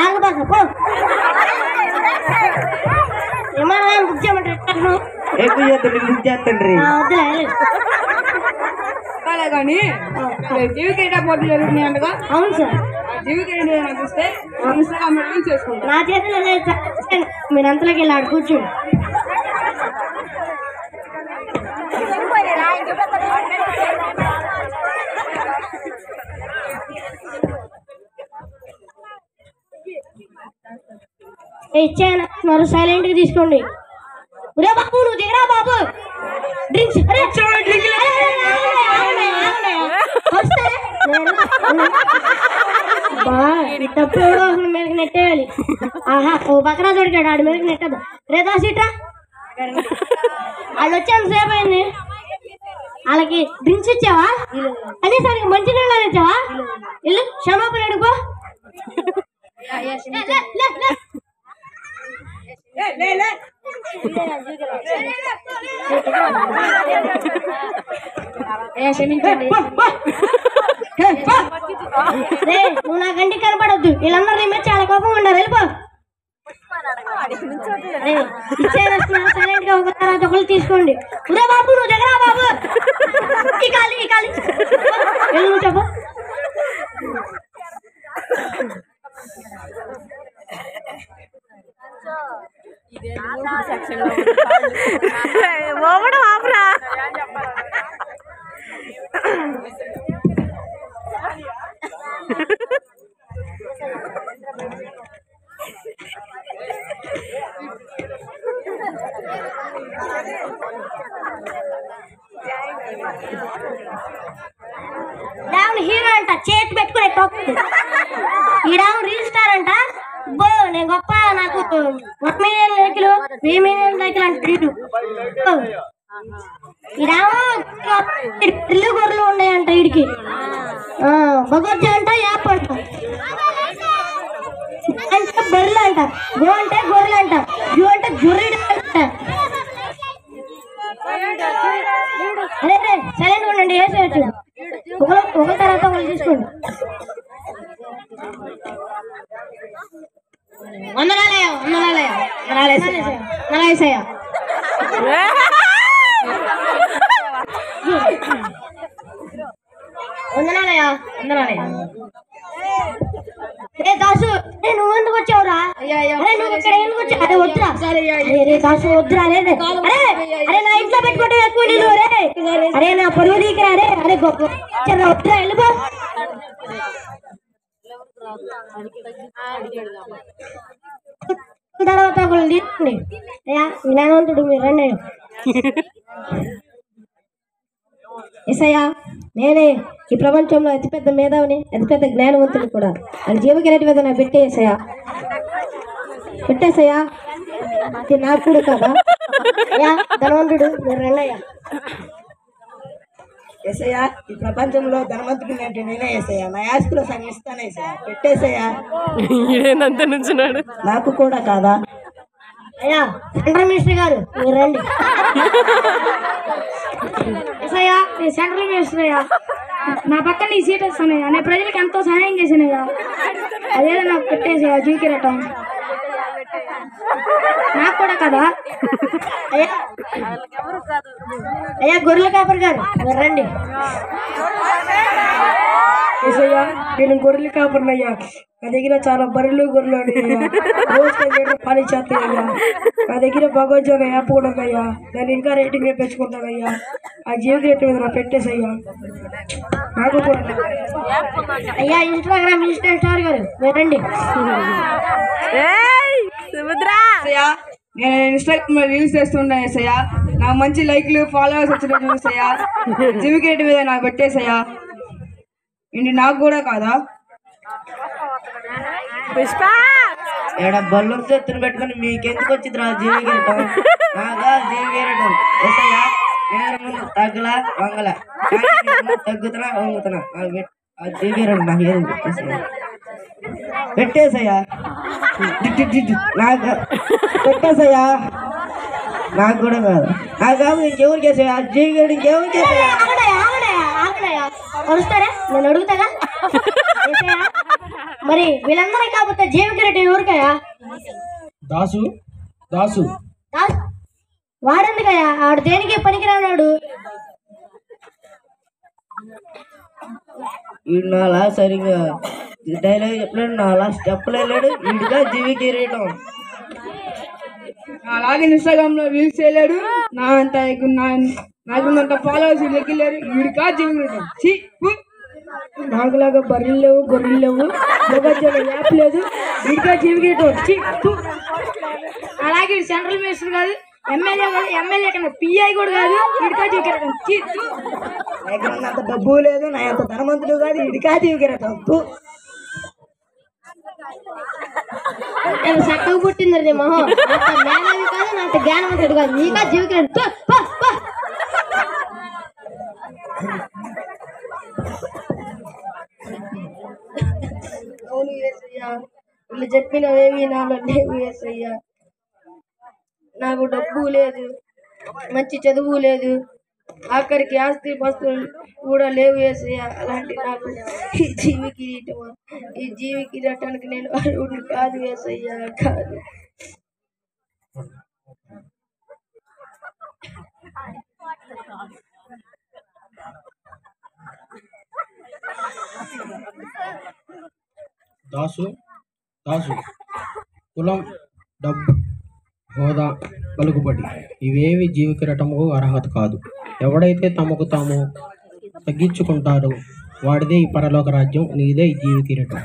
ఆగబాక పో విమానాన్ని బుక్ చేయమంటారు ఎక్కువ చేస్తాడు బుక్ చేస్తాండ్రి కానీ జీవికేట పోటీ జరుగుతున్నాయంటగా. అవును సార్. జీవికేట చూస్తే ఇన్స్టాగ్రామ్ చేసుకుంటాం. నా చేతిలో మీరు అంతలోకి వెళ్ళి ఆడు కూర్చోండి. ఇచ్చాను మరి సైలెంట్ గా తీసుకోండి. ఒరే బాబు నువ్వు దిగరా బాబు. డ్రింక్స్ తప్పు ఎవడో మీదకి నెట్టేయాలి. ఆహా ఓ బకరా దొరికాడు ఆడి మీదకి నెట్టదు. రేదా సీట్రా వాళ్ళు వచ్చాను సేపు అయింది. వాళ్ళకి డ్రింక్స్ ఇచ్చావా? కనీసానికి మంచి నీళ్ళు ఇచ్చావా? ఇల్లు క్షమాపణ అడుగు. నువ్వు నా గంటికి కనపడొద్దు. వీళ్ళందరూ నీ మీద చాలా కోపం ఉండాలి. వెళ్ళిపో. సైలెంట్ గా ఒక తర్వాత ఒకళ్ళు తీసుకోండి. ఉదా బాబు నువ్వు దగ్గర బాబు. ఈ కాలి నువ్వు చెప్పు. హీరో అంట చేతి పెట్టుకునే టోక్. ఈడాము రీల్ స్టార్ అంట. బో నేను గొప్ప నాకు 1 మిలియన్ లైకులు 3 మిలియన్ లైకులు అంటాడు. ఈడాము ఇల్లు గొర్రెలు ఉన్నాయంట వీడికి. భగవద్గ అంట యాప్ అంట అంటే బర్రెలు అంట. గో అంటే గొర్రెలు అంట. జూ అంటే జొర్రెడు అంట. అరే సైలెంట్ ఉండండి. వేసేయచ్చు ఒక తర్వాత ఒకళ్ళు తీసుకోండి. దాసు నువ్వు ఎందుకు వచ్చావురా? నువ్వు ఇక్కడ ఎందుకు వచ్చావు? అరే వద్దురా. అరే దాసు వద్దురా. అరే నా ఇంట్లో పెట్టుకుంటే ఎక్కువ నీళ్ళు. అరే నా పొరుగు దీకరా. అరే గొప్ప వద్దురా. వెళ్ళిపో. తర్వాత ఒకళ్ళు తీసుకోండి. అయ్యా జ్ఞానవంతుడు మీరు రండి. ఎసయ్యా నేనే ఈ ప్రపంచంలో అతిపెద్ద మేధావిని, అతిపెద్ద జ్ఞానవంతుని కూడా. నాకు జీవకిరటి మీద నాకు పెట్టేసయ్యా. నాకు కూడా కదా. అయ్యా ధనవంతుడు మీరు రండి. అయ్యా ఏసయ్యా ఈ ప్రపంచంలో ధనవంతుడు అంటే నేనే. ఏసయ్యా నా ఆస్తిలో సగం ఇస్తాను. ఏసయ్యా పెట్టేసయ్యా. నాకు కూడా కాదా? అయ్యా సెంట్రల్ మినిస్టర్ గారు మీరు రండి. ఎసయ్యా నేను సెంట్రల్ మినిస్టర్ అయ్యా. నా పక్కన నీ సీట్ వస్తానయ్యా. నేను ప్రజలకు ఎంతో సహాయం చేశానయ్యా. అదేదో నాకు పెట్టేసయ్యా జీకిరటం. నాకు కూడా కదా. అయ్యా గొర్రెల కాపరి గారు మీరు రండి. నేను గొర్రెలు కాపరినయ్యా. నా దగ్గర చాలా బర్రెలు గొర్రెలు పని చేస్తానయ్యా. నా దగ్గర భగవద్గీత యాప్ కూడా ఉందయ్యా. నేను ఇంకా రేటింగ్ పెంచుకుంటానయ్యా. ఆ జీవిత రేటు మీద నా పెట్టేసయ్యా. నాకు కూడా అయ్యా ఇన్స్టాగ్రామ్ స్టార్ గారు మీరు రండి. నేను ఇన్స్టాగ్రామ్ రీల్స్ చేస్తుంటా. ఏసయ్యా నాకు మంచి లైక్లు ఫాలోవర్స్ వచ్చినట్టు చూసయ్యా. జీవికేట్ మీద నాకు పెట్టేసయ్యా. ఏంటి నాకు కూడా కాదా? బల్లు ఎత్తున పెట్టుకుని మీకెందుకు వచ్చింది రా జీవికేరటం? నాగా జీవికేరటం. ఏసయ్యా నేను ముందు తగ్గలా వంగల తగ్గుతున్నా వంగుతున్నా. నాకు జీవికేరటం నాకు ఏది పెట్టేసయ్యా. నాకు పెట్టేసయ్యా. నాకు కూడా కాదు. నాకు కాదు ఇంకెవరు చేసాయా? జీవికేరటం ఇంకెవరు చేసాయా? వస్తారా నేను అడుగుతాగా. మరి వీళ్ళందరూ కాకపోతే జీవకిరీటం ఎవరికయ్యా? దాసు దాసు వాడెందుకయ్యా? ఆడు దేనికి పనికిరాడు. వీడు నాలా సరిగా డైలాగ్ చెప్పలేడు, నాలా స్టెప్పులు వెళ్ళాడు. వీడిగా జీవి కిరీటం. అలాగే ఇన్స్టాగ్రామ్ లో రీల్స్ వెళ్ళాడు. నాకున్నంత ఫాలోవర్స్ లెక్కలేరు. వీడికా జీవితం. నాకులాగా బర్రెలు లేవు, గొర్రెలు లేవు, యాప్ లేదు. వీడికా జీవితం. అలాగే సెంట్రల్ మినిస్టర్ కాదు, ఎమ్మెల్యే కాదు, ఎమ్మెల్యే కన్నా పిఐ కూడా కాదు. వీడికా జీవితం. అంత డబ్బు లేదు, నా అంత ధనవంతుడు కాదు. వీడికా జీవితం. చక్కగా పుట్టింది మొహం. మేనవి కాదు, నా జ్ఞానవంతుడు కాదు. నీకా జీవితం. అవును యేసయ్యా, వీళ్ళు చెప్పినవేమి నాలో లేవు యేసయ్యా. నాకు డబ్బు లేదు, మంచి చదువు లేదు, ఆఖరికి ఆస్తి పాస్తులు కూడా లేవు యేసయ్యా. అలాంటి నాకు ఈ జీవి కిరీటమా? ఈ జీవి కిరీటానికి నేను అర్హుడిని కాదు యేసయ్యా, కాదు. దాసు దాసు కులం, డబ్బు, హోదా, పలుకుబడి ఇవేవి జీవికిరటముకు అర్హత కాదు. ఎవడైతే తమకు తాము తగ్గించుకుంటారో వాడిదే ఈ పరలోక రాజ్యం, నీదే ఈ జీవికిరీటం.